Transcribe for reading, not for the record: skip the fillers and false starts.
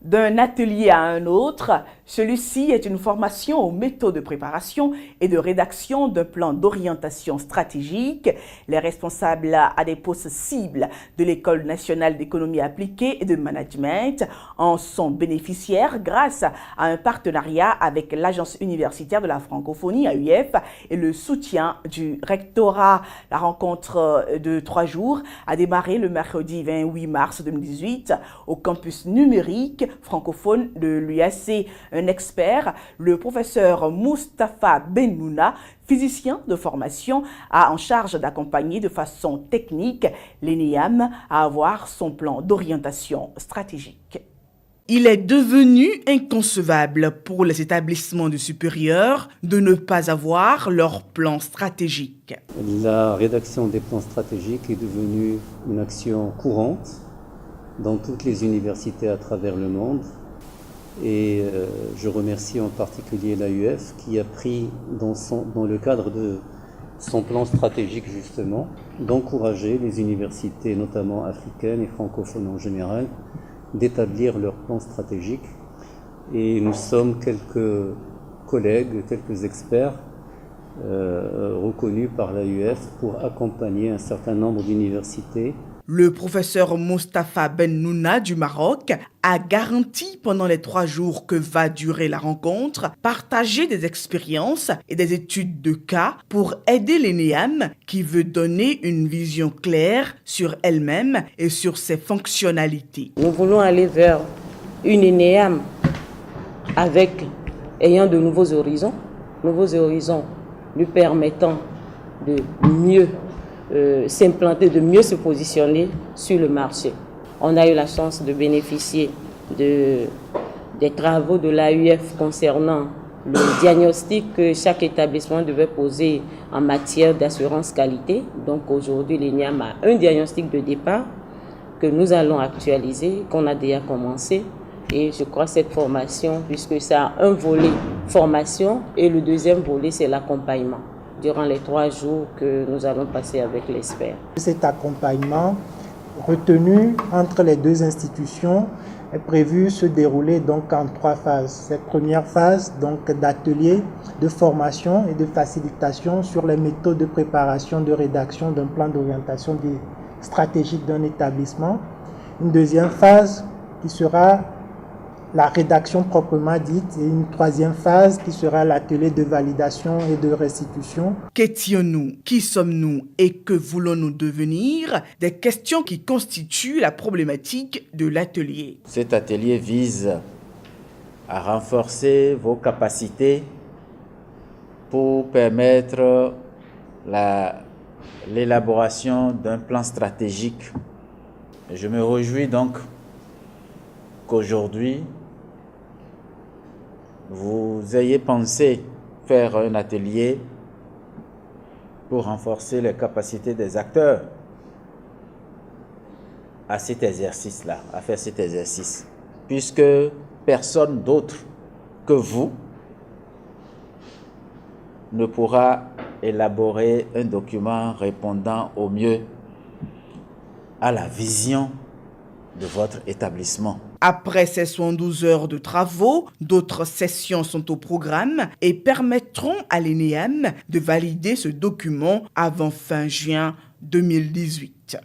D'un atelier à un autre, celui-ci est une formation aux méthodes de préparation et de rédaction d'un plan d'orientation stratégique. Les responsables à des postes cibles de l'École nationale d'économie appliquée et de management en sont bénéficiaires grâce à un partenariat avec l'Agence universitaire de la francophonie, AUF, et le soutien du rectorat. La rencontre de 3 jours a démarré le mercredi 28 mars 2018 au campus numérique francophone de l'UAC. Un expert, le professeur Moustapha Bennouna, physicien de formation, a en charge d'accompagner de façon technique l'ENEAM à avoir son plan d'orientation stratégique. Il est devenu inconcevable pour les établissements du supérieur de ne pas avoir leur plan stratégique. La rédaction des plans stratégiques est devenue une action courante dans toutes les universités à travers le monde. Et je remercie en particulier l'AUF qui a pris dans le cadre de son plan stratégique justement d'encourager les universités, notamment africaines et francophones en général, d'établir leur plan stratégique. Et nous sommes quelques collègues, quelques experts reconnus par l'AUF pour accompagner un certain nombre d'universités. Le professeur Moustapha Bennouna du Maroc a garanti pendant les 3 jours que va durer la rencontre, partager des expériences et des études de cas pour aider l'ENEAM qui veut donner une vision claire sur elle-même et sur ses fonctionnalités. Nous voulons aller vers une ENEAM ayant de nouveaux horizons lui permettant de mieux s'implanter, de mieux se positionner sur le marché. On a eu la chance de bénéficier des travaux de l'AUF concernant le diagnostic que chaque établissement devait poser en matière d'assurance qualité. Donc aujourd'hui, l'ENEAM a un diagnostic de départ que nous allons actualiser, qu'on a déjà commencé. Et je crois que cette formation, puisque ça a un volet formation et le deuxième volet, c'est l'accompagnement durant les 3 jours que nous allons passer avec l'expert. Cet accompagnement retenu entre les 2 institutions est prévu se dérouler donc en 3 phases. Cette première phase donc d'atelier, de formation et de facilitation sur les méthodes de préparation, de rédaction d'un plan d'orientation stratégique d'un établissement. Une deuxième phase qui sera la rédaction proprement dite et une 3e phase qui sera l'atelier de validation et de restitution. Qu'étions-nous? Qui sommes-nous? Et que voulons-nous devenir? Des questions qui constituent la problématique de l'atelier. Cet atelier vise à renforcer vos capacités pour permettre l'élaboration d'un plan stratégique. Je me réjouis donc qu'aujourd'hui, vous ayez pensé faire un atelier pour renforcer les capacités des acteurs à cet exercice-là, à faire cet exercice, puisque personne d'autre que vous ne pourra élaborer un document répondant au mieux à la vision de votre établissement. Après ces 72 heures de travaux, d'autres sessions sont au programme et permettront à l'ENEAM de valider ce document avant fin juin 2018.